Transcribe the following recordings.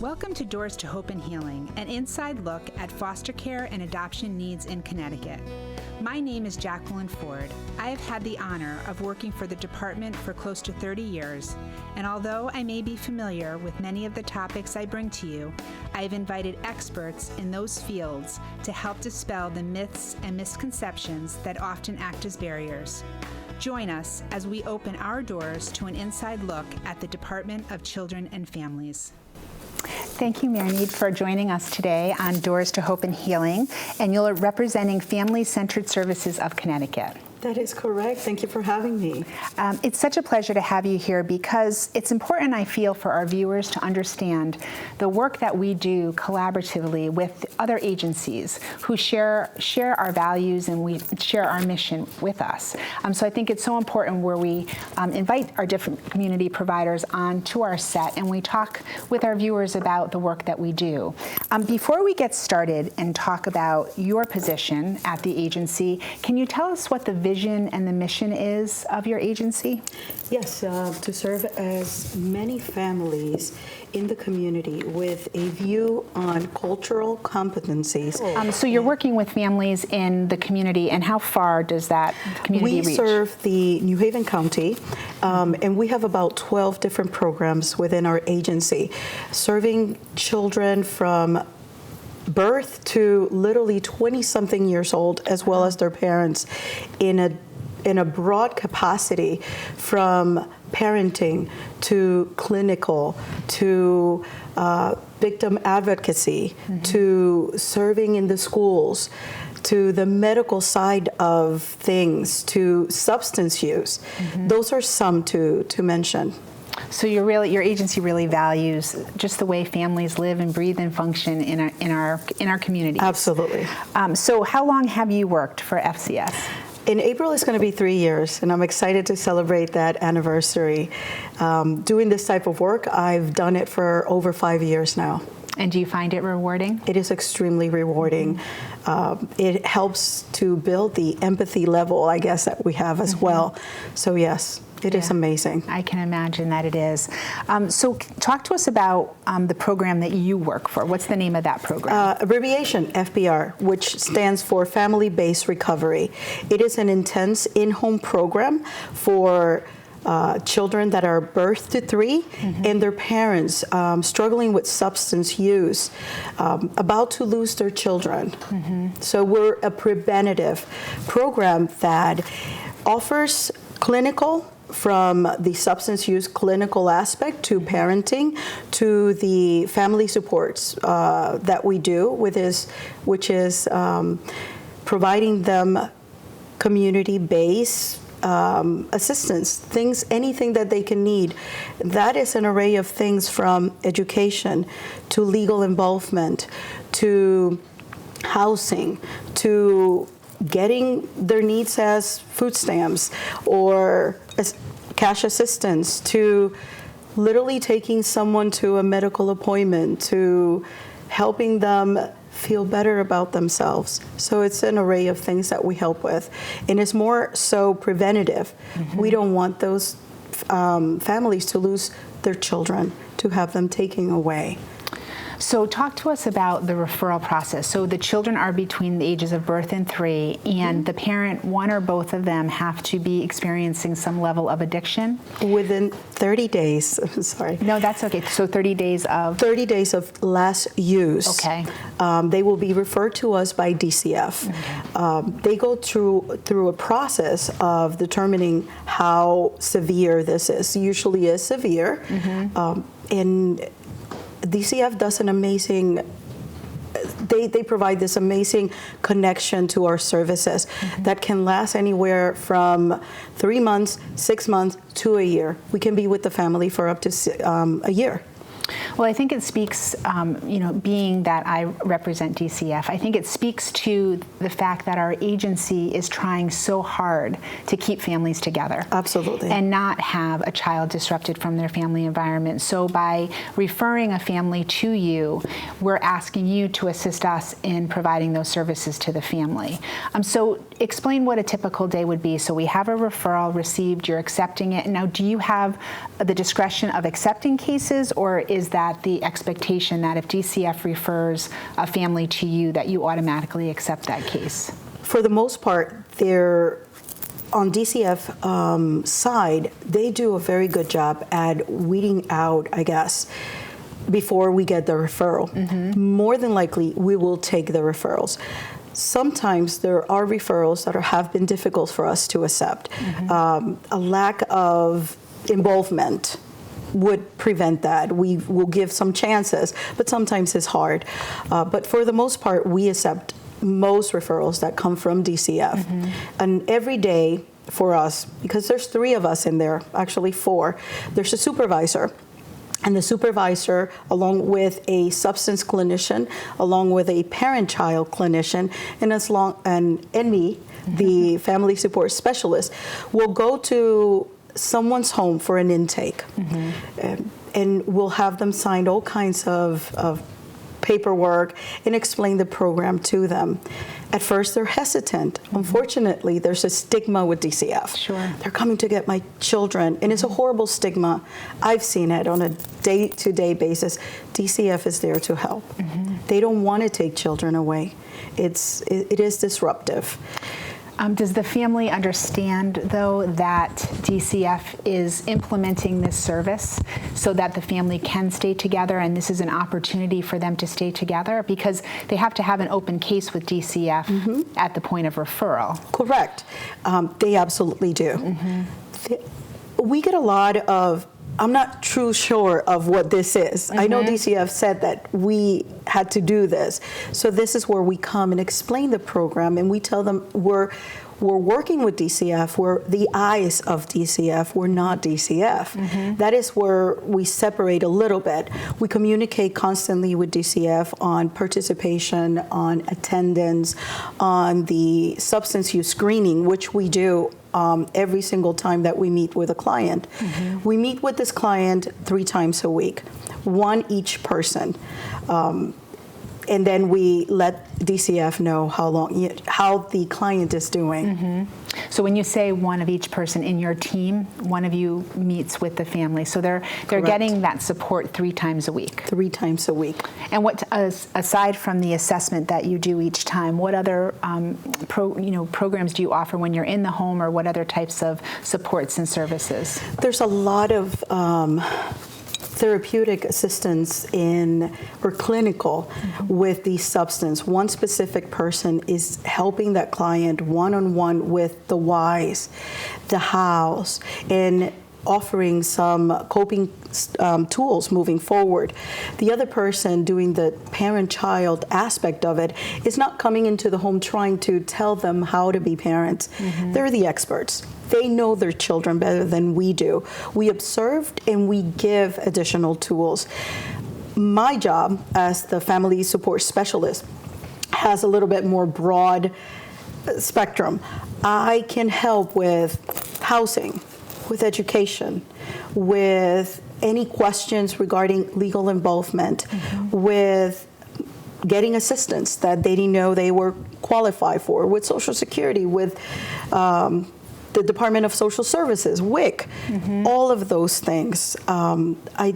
Welcome to Doors to Hope and Healing, an inside look at foster care and adoption needs in Connecticut. My name is Jacqueline Ford. I have had the honor of working for the department for close to 30 years, and although I may be familiar with many of the topics I bring to you, I have invited experts in those fields to help dispel the myths and misconceptions that often act as barriers. Join us as we open our doors to an inside look at the Department of Children and Families. Thank you, Marenid, for joining us today on Doors to Hope and Healing, and you're representing Family-Centered Services of Connecticut. That is correct. Thank you for having me. It's such a pleasure to have you here because it's important, I feel, for our viewers to understand the work that we do collaboratively with other agencies who share our values and we share our mission with us. So I think it's so important where we invite our different community providers onto our set and we talk with our viewers about the work that we do. Before we get started and talk about your position at the agency, can you tell us what the vision and the mission is of your agency? Yes, to serve as many families in the community with a view on cultural competencies. So you're working with families in the community, and how far does that community reach? We serve the New Haven County, and we have about 12 different programs within our agency, serving children from birth to literally 20-something years old, as well as their parents, in a broad capacity, from parenting to clinical to victim advocacy to serving in the schools to the medical side of things to substance use. Those are some to mention. So your agency really values just the way families live and breathe and function in our communities. Absolutely. So how long have you worked for FCS? In April, it's going to be 3 years, and I'm excited to celebrate that anniversary. Doing this type of work, I've done it for over 5 years now. And do you find it rewarding? It is extremely rewarding. It helps to build the empathy level, I guess, that we have as well. So yes. It is amazing. I can imagine that it is. So talk to us about the program that you work for. What's the name of that program? Abbreviation, FBR, which stands for Family-Based Recovery. It is an intense in-home program for children that are birth to 3 and their parents struggling with substance use, about to lose their children. So we're a preventative program that offers clinical, from the substance use clinical aspect to parenting to the family supports that we do which is providing them community-based assistance, anything that they can need. That is an array of things from education to legal involvement to housing to getting their needs as food stamps or as cash assistance to literally taking someone to a medical appointment to helping them feel better about themselves. So it's an array of things that we help with. And it's more so preventative. We don't want those families to lose their children, to have them taken away. So talk to us about the referral process. So the children are between the ages of birth and 3, and the parent, one or both of them, have to be experiencing some level of addiction? Within 30 days, sorry. No, that's okay. So 30 days of? 30 days of last use. Okay. They will be referred to us by DCF. Okay. They go through a process of determining how severe this is. Usually is severe. And DCF does an amazing, they provide this amazing connection to our services that can last anywhere from 3 months, 6 months, to a year. We can be with the family for up to a year. Well, I think it speaks, being that I represent DCF, I think it speaks to the fact that our agency is trying so hard to keep families together. Absolutely. And not have a child disrupted from their family environment. So by referring a family to you, we're asking you to assist us in providing those services to the family. So explain what a typical day would be. So we have a referral received, you're accepting it. Now, do you have the discretion of accepting cases, or is that that the expectation that if DCF refers a family to you, that you automatically accept that case? For the most part, they're on DCF side, they do a very good job at weeding out, I guess, before we get the referral. More than likely, we will take the referrals. Sometimes there are referrals that have been difficult for us to accept. A lack of involvement would prevent that. We will give some chances, but sometimes it's hard. But for the most part, we accept most referrals that come from DCF. And every day for us, because there's 3 of us in there, actually 4, there's a supervisor. And the supervisor, along with a substance clinician, along with a parent-child clinician, and me, the family support specialist, will go to someone's home for an intake. And we'll have them sign all kinds of paperwork and explain the program to them. At first, they're hesitant. Unfortunately, there's a stigma with DCF. Sure. They're coming to get my children, and it's a horrible stigma. I've seen it on a day-to-day basis. DCF is there to help. They don't want to take children away. It is disruptive. Does the family understand, though, that DCF is implementing this service so that the family can stay together and this is an opportunity for them to stay together? Because they have to have an open case with DCF at the point of referral. Correct. They absolutely do. We get a lot of, I'm not too sure of what this is. I know DCF said that we had to do this. So this is where we come and explain the program, and we tell them we're working with DCF. We're the eyes of DCF. We're not DCF. That is where we separate a little bit. We communicate constantly with DCF on participation, on attendance, on the substance use screening, which we do every single time that we meet with a client. We meet with this client 3 times a week, 1 each person. And then we let DCF know how the client is doing. So when you say 1 of each person in your team, 1 of you meets with the family. So they're getting that support 3 times a week. 3 times a week. And what, aside from the assessment that you do each time, what other programs do you offer when you're in the home, or what other types of supports and services? There's a lot of therapeutic assistance or clinical with the substance. One specific person is helping that client one-on-one with the whys, the hows, and offering some coping tools moving forward. The other person doing the parent-child aspect of it is not coming into the home trying to tell them how to be parents. They're the experts. They know their children better than we do. We observed and we give additional tools. My job as the family support specialist has a little bit more broad spectrum. I can help with housing, with education, with any questions regarding legal involvement, with getting assistance that they didn't know they were qualified for, with Social Security, with the Department of Social Services, WIC, all of those things. I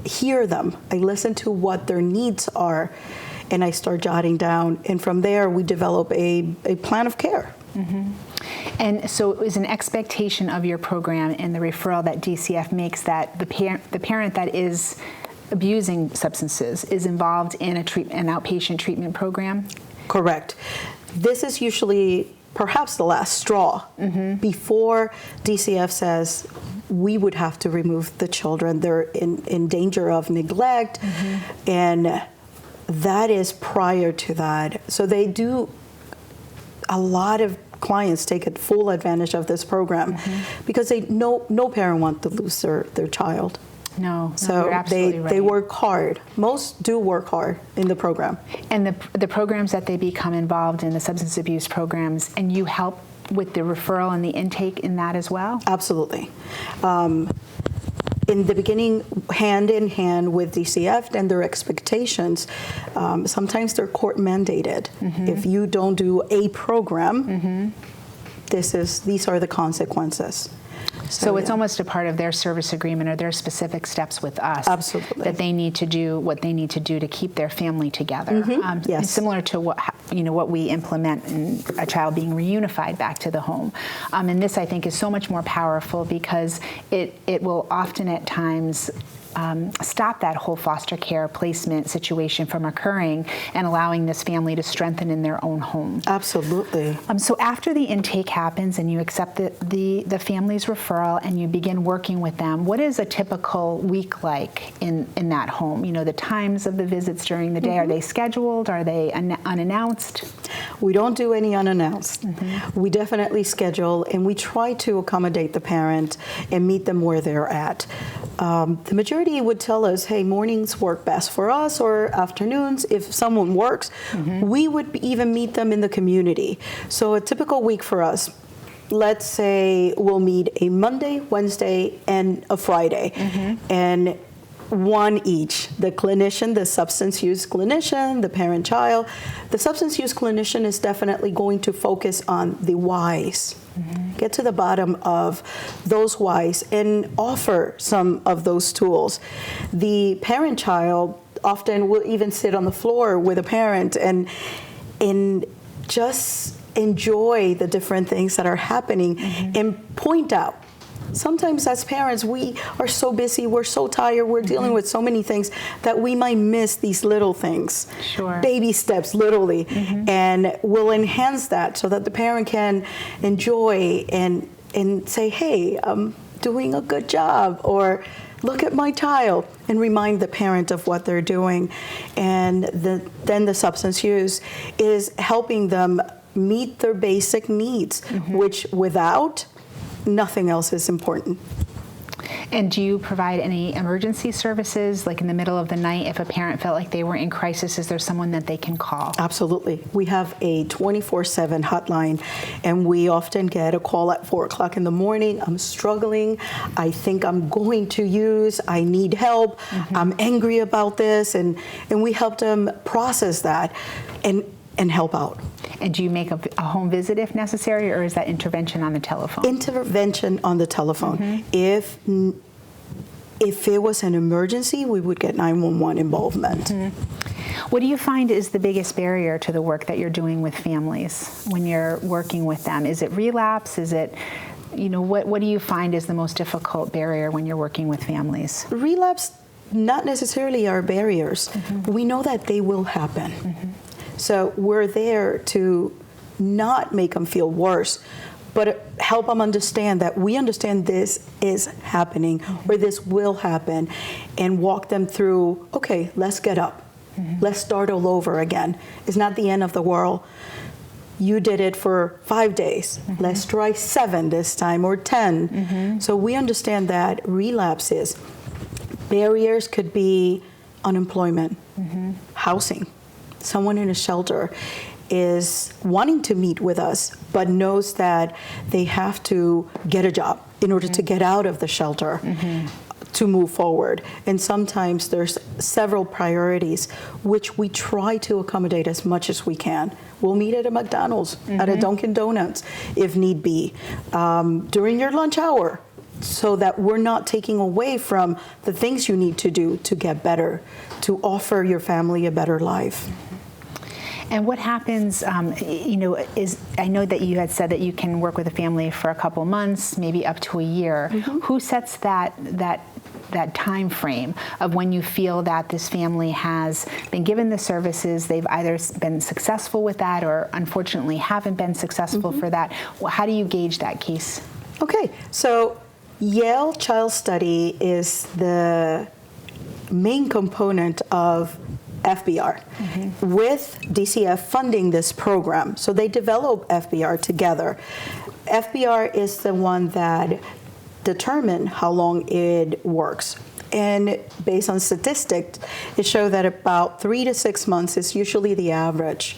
hear them. I listen to what their needs are, and I start jotting down. And from there, we develop a plan of care. And so it was an expectation of your program and the referral that DCF makes that the parent that is abusing substances is involved in an outpatient treatment program? Correct. This is usually perhaps the last straw before DCF says we would have to remove the children. They're in danger of neglect, and that is prior to that. So they do, a lot of clients take full advantage of this program because no parent wants to lose their child. No, so you're absolutely right. they work hard. Most do work hard in the program. And the programs that they become involved in, the substance abuse programs, and you help with the referral and the intake in that as well? Absolutely. In the beginning, hand in hand with DCF and their expectations, sometimes they're court mandated. If you don't do a program, these are the consequences. So it's yeah. almost a part of their service agreement or their specific steps with us. Absolutely. That they need to do what they need to do to keep their family together. Yes. Similar to what we implement in a child being reunified back to the home. And this, I think, is so much more powerful because it will often at times stop that whole foster care placement situation from occurring and allowing this family to strengthen in their own home. Absolutely. So after the intake happens and you accept the family's referral and you begin working with them, what is a typical week like in that home? You know, the times of the visits during the day, are they scheduled? Are they unannounced? We don't do any unannounced. We definitely schedule, and we try to accommodate the parent and meet them where they're at. The majority would tell us, hey, mornings work best for us, or afternoons. If someone works, we would even meet them in the community. So a typical week for us, let's say we'll meet a Monday, Wednesday, and a Friday. And one each, the clinician, the substance use clinician, the parent-child. The substance use clinician is definitely going to focus on the whys, get to the bottom of those whys and offer some of those tools. The parent-child often will even sit on the floor with a parent and just enjoy the different things that are happening and point out. Sometimes as parents, we are so busy, we're so tired, we're dealing with so many things that we might miss these little things. Sure. Baby steps, literally. And we'll enhance that so that the parent can enjoy and say, hey, I'm doing a good job, or look at my child, and remind the parent of what they're doing. And then the substance use is helping them meet their basic needs, which without, nothing else is important. And do you provide any emergency services, like in the middle of the night, if a parent felt like they were in crisis, is there someone that they can call? Absolutely. We have a 24/7 hotline, and we often get a call at 4 o'clock in the morning. I'm struggling. I think I'm going to use. I need help. I'm angry about this. And we help them process that and help out. And do you make a home visit if necessary, or is that intervention on the telephone? Intervention on the telephone. If it was an emergency, we would get 911 involvement. What do you find is the biggest barrier to the work that you're doing with families when you're working with them? Is it relapse? Is it, what do you find is the most difficult barrier when you're working with families? Relapse, not necessarily our barriers. We know that they will happen. So we're there to not make them feel worse, but help them understand that we understand this is happening or this will happen, and walk them through, okay, let's get up. Let's start all over again. It's not the end of the world. You did it for 5 days. Let's try 7 this time, or 10. So we understand that relapses. Barriers could be unemployment, housing. Someone in a shelter is wanting to meet with us, but knows that they have to get a job in order to get out of the shelter to move forward. And sometimes there's several priorities, which we try to accommodate as much as we can. We'll meet at a McDonald's, at a Dunkin' Donuts, if need be, during your lunch hour, so that we're not taking away from the things you need to do to get better, to offer your family a better life. And what happens, is I know that you had said that you can work with a family for a couple months, maybe up to a year. Who sets that time frame of when you feel that this family has been given the services, they've either been successful with that or unfortunately haven't been successful for that? How do you gauge that case? Okay, so Yale Child Study is the main component of FBR, with DCF funding this program. So they develop FBR together. FBR is the one that determines how long it works. And based on statistics, it shows that about 3 to 6 months is usually the average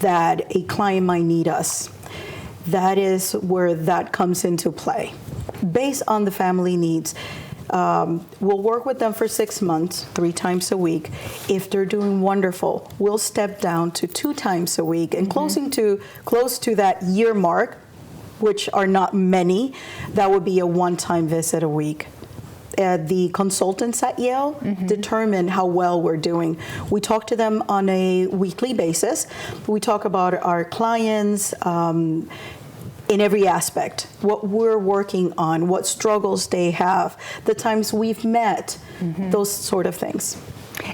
that a client might need us. That is where that comes into play. Based on the family needs, we'll work with them for 6 months, 3 times a week. If they're doing wonderful, we'll step down to 2 times a week, and close to that year mark, which are not many, that would be a one-time visit a week. The consultants at Yale determine how well we're doing. We talk to them on a weekly basis. We talk about our clients in every aspect, what we're working on, what struggles they have, the times we've met, those sort of things.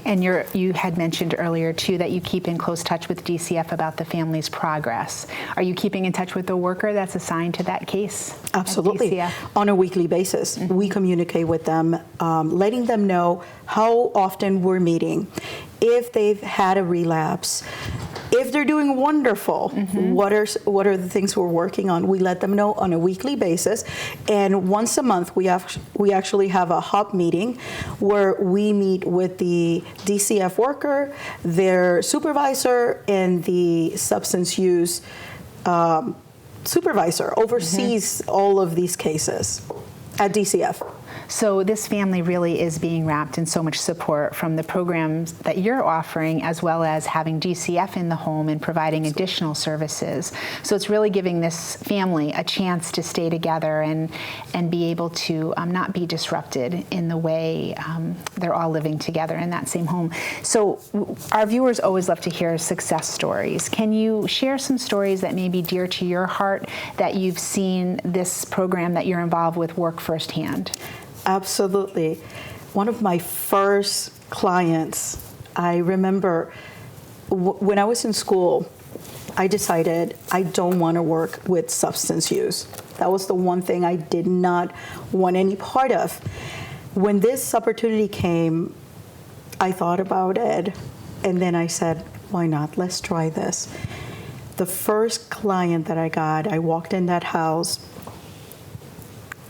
And you had mentioned earlier, too, that you keep in close touch with DCF about the family's progress. Are you keeping in touch with the worker that's assigned to that case? Absolutely. On a weekly basis. We communicate with them, letting them know how often we're meeting, if they've had a relapse, if they're doing wonderful, what are the things we're working on. We let them know on a weekly basis. And once a month, we actually have a hub meeting where we meet with the DCF worker, their supervisor, and the substance use supervisor oversees all of these cases at DCF. So this family really is being wrapped in so much support from the programs that you're offering, as well as having DCF in the home and providing additional services. So it's really giving this family a chance to stay together and be able to not be disrupted in the way they're all living together in that same home. So our viewers always love to hear success stories. Can you share some stories that may be dear to your heart that you've seen this program that you're involved with work firsthand? Absolutely. One of my first clients, I remember when I was in school, I decided I don't want to work with substance use. That was the one thing I did not want any part of. When this opportunity came, I thought about it, and then I said, why not? Let's try this. The first client that I got, I walked in that house,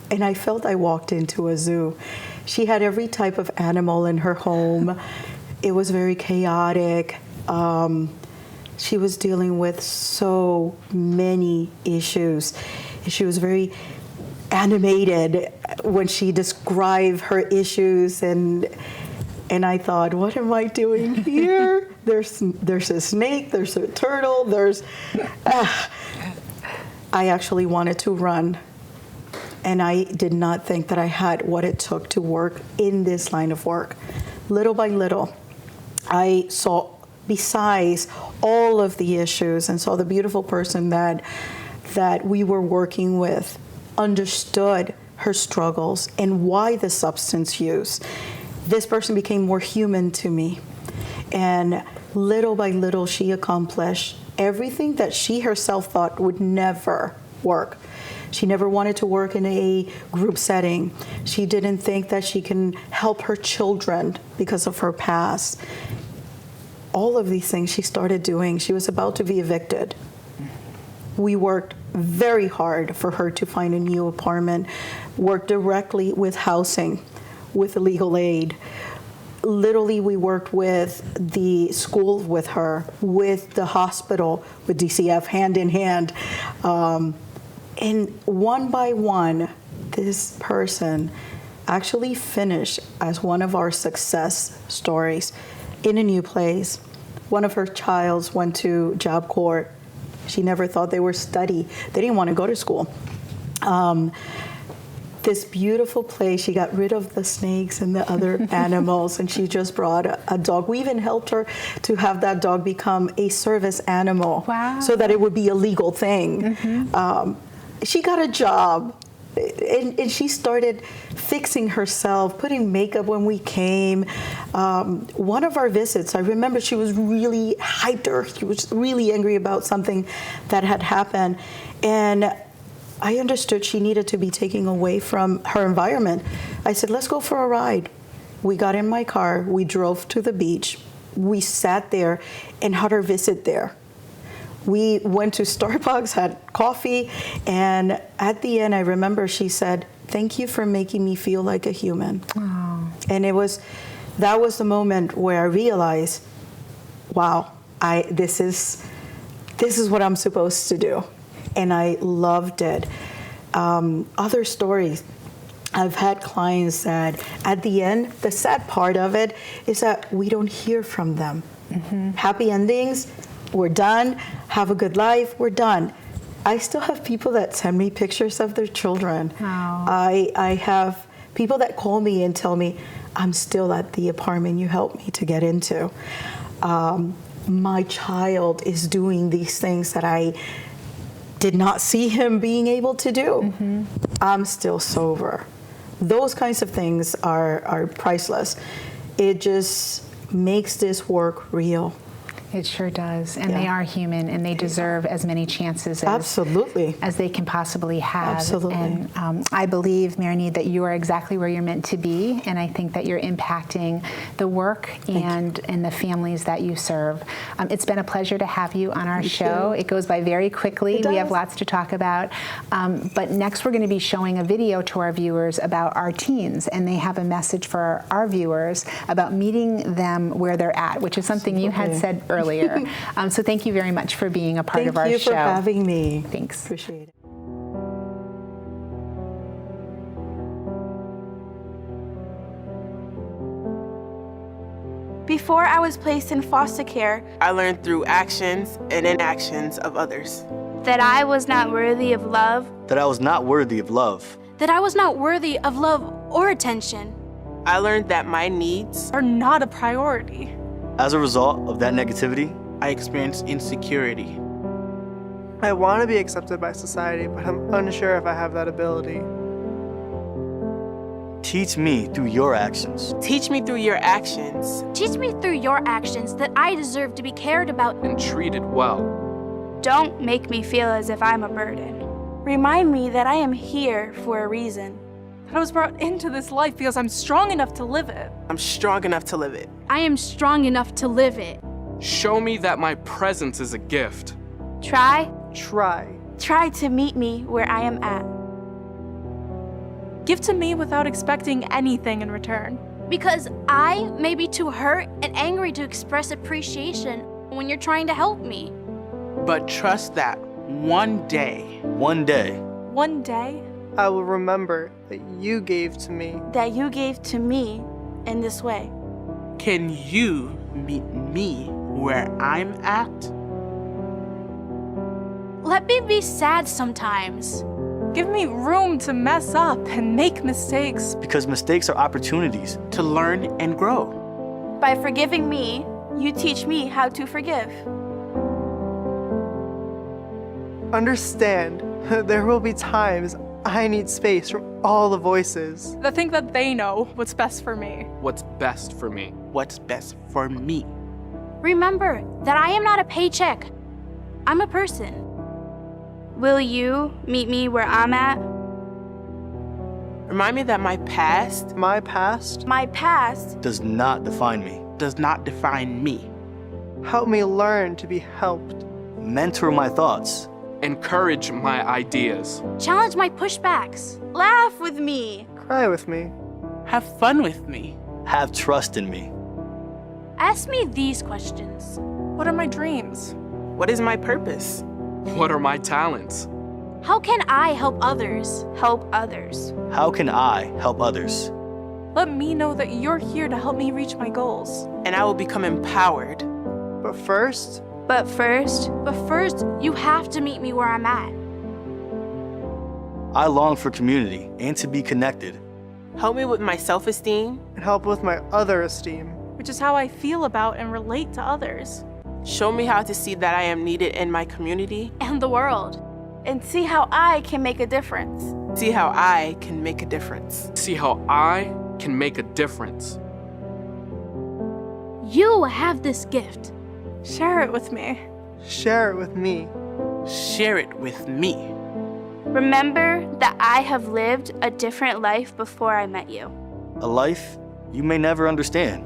and I felt I walked into a zoo. She had every type of animal in her home. It was very chaotic. She was dealing with so many issues. She was very animated when she described her issues, and I thought, what am I doing here? There's a snake, there's a turtle, I actually wanted to run. And I did not think that I had what it took to work in this line of work. Little by little, I saw, besides all of the issues, and saw the beautiful person that we were working with, understood her struggles and why the substance use. This person became more human to me. And little by little, she accomplished everything that she herself thought would never work. She never wanted to work in a group setting. She didn't think that she can help her children because of her past. All of these things she started doing. She was about to be evicted. We worked very hard for her to find a new apartment, worked directly with housing, with legal aid. Literally, we worked with the school with her, with the hospital, with DCF, hand in hand. And one by one, this person actually finished as one of our success stories in a new place. One of her childs went to Job Corps. She never thought they were study. They didn't want to go to school. This beautiful place, she got rid of the snakes and the other animals, and she just brought a dog. We even helped her to have that dog become a service animal. Wow. So that it would be a legal thing. She got a job, and she started fixing herself, putting makeup when we came. One of our visits, I remember she was really hyper. She was really angry about something that had happened. And I understood she needed to be taken away from her environment. I said, let's go for a ride. We got in my car. We drove to the beach. We sat there and had our visit there. We went to Starbucks, had coffee, and at the end, I remember she said, thank you for making me feel like a human. Oh. And that was the moment where I realized, wow, this is what I'm supposed to do. And I loved it. Other stories, I've had clients that at the end, the sad part of it is that we don't hear from them. Happy endings, we're done. Have a good life, we're done. I still have people that send me pictures of their children. Oh. I have people that call me and tell me, I'm still at the apartment you helped me to get into. My child is doing these things that I did not see him being able to do. I'm still sober. Those kinds of things are priceless. It just makes this work real. It sure does. And Yeah. they are human, and they deserve as many chances Absolutely. as they can possibly have. Absolutely. And I believe, Marenid, that you are exactly where you're meant to be, and I think that you're impacting the work and the families that you serve. It's been a pleasure to have you on our show. It goes by very quickly. It We have does. lots to talk about. But next we're going to be showing a video to our viewers about our teens, and they have a message for our viewers about meeting them where they're at, which is something you had said earlier. So thank you very much for being a part of our show. Thank you for having me. Thanks. Appreciate it. Before I was placed in foster care, I learned through actions and inactions of others. that I was not worthy of love, That I was not worthy of love. that I was not worthy of love or attention. I learned that my needs are not a priority. As a result of that negativity, I experienced insecurity. I want to be accepted by society, but I'm unsure if I have that ability. teach me through your actions. Teach me through your actions. Teach me through your actions that I deserve to be cared about. and treated well. Don't make me feel as if I'm a burden. Remind me that I am here for a reason. That I was brought into this life because I'm strong enough to live it. I'm strong enough to live it. I am strong enough to live it. Show me that my presence is a gift. Try Try. to meet me where I am at. Give to me without expecting anything in return. Because I may be too hurt and angry to express appreciation when you're trying to help me. But trust that one day, One day, One day, I will remember that you gave to me. That you gave to me in this way. can you meet me where I'm at? Let me be sad sometimes. give me room to mess up and make mistakes. because mistakes are opportunities. To learn and grow. By forgiving me, you teach me how to forgive. Understand, there will be times I need space from all the voices. To think that they know what's best for me. What's best for me? What's best for me? Remember that I am not a paycheck. I'm a person. Will you meet me where I'm at? Remind me that my past My past, My past, Does not define me. does not define me. help me learn to be helped. Mentor my thoughts. Encourage my ideas. challenge my pushbacks. Laugh with me. Cry with me. Have fun with me. Have trust in me. Ask me these questions. What are my dreams? What is my purpose? What are my talents? How can I help others? Help others. How can I help others? Let me know that you're here to help me reach my goals. And I will become empowered. But first, But first, you have to meet me where I'm at. I long for community and to be connected. Help me with my self-esteem. and help with my other esteem. Which is how I feel about and relate to others. Show me how to see that I am needed in my community. And the world. And see how I can make a difference. See how I can make a difference. See how I can make a difference. You have this gift. Share it with me. Share it with me. Share it with me. Remember that I have lived a different life before I met you. A life you may never understand.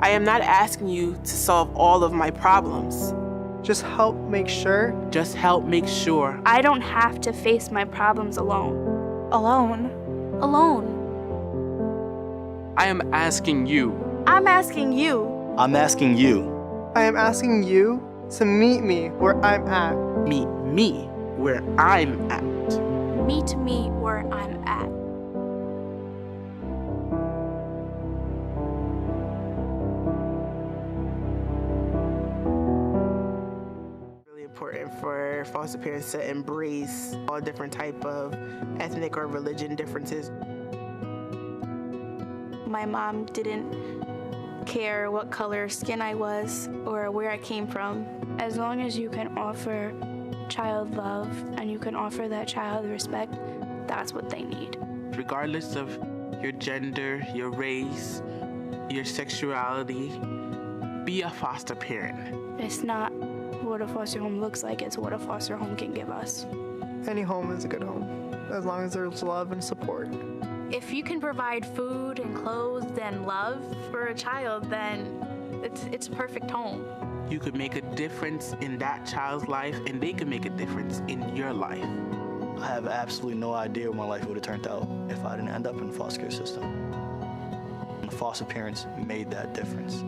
I am not asking you to solve all of my problems. Just help make sure Just help make sure I don't have to face my problems alone. Alone. Alone. I am asking you. I'm asking you. I'm asking you. I am asking you to meet me where I'm at. meet me where I'm at. Meet me where I'm at. Really important for for foster parents to embrace all different type of ethnic or religion differences. My mom didn't care what color skin I was or where I came from. As long as you can offer child love and you can offer that child respect, that's what they need. Regardless of your gender, your race, your sexuality, be a foster parent. It's not what a foster home looks like, it's what a foster home can give us. Any home is a good home, as long as there's love and support. If you can provide food and clothes and love for a child, then it's a perfect home. You could make a difference in that child's life, and they could make a difference in your life. I have absolutely no idea what my life would have turned out if I didn't end up in the foster care system. The foster parents made that difference.